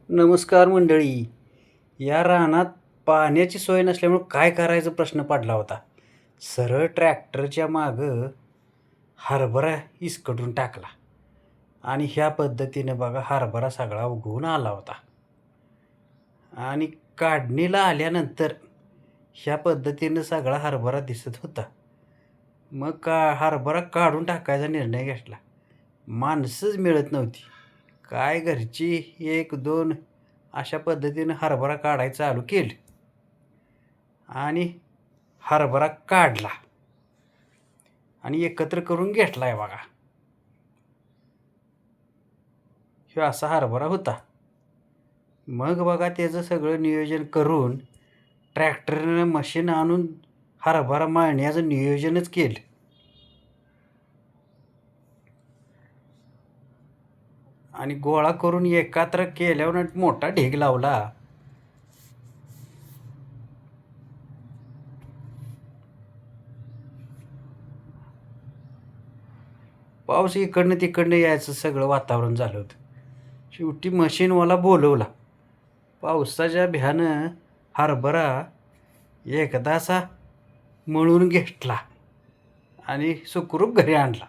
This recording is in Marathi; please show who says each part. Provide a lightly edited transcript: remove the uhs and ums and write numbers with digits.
Speaker 1: नमस्कार मंडळी. या रानात पाण्याची सोय नसल्यामुळं काय करायचा प्रश्न पडला होता. सरळ ट्रॅक्टरच्या मागं हरभरा इसकटून टाकला आणि ह्या पद्धतीनं बघा हरभरा सगळा उगवून आला होता. आणि काढणीला आल्यानंतर ह्या पद्धतीनं सगळा हरभरा दिसत होता. मग हरभरा काढून टाकायचा निर्णय घेतला. माणसंच मिळत नव्हती. काय घरची 1-2 अशा पद्धतीनं हरभरा काढायला चालू केलं आणि हरभरा काढला आणि एकत्र करून घेतलाय बघा. ह्यो असा हरभरा होता. मग बघा त्याचं सगळं नियोजन करून ट्रॅक्टरनं मशीन आणून हरभरा मळण्याचं नियोजनच केलं. आणि गोळा करून एकत्र केल्यावर मोठा ढीग लावला. पाऊस इकडनं तिकडनं यायचं सगळं वातावरण झालं होतं. शेवटी मशीनवाला बोलवला. पावसाच्या भ्यानं हरभरा एकदासा मळून घेतला आणि सुखरूप घरी आणला.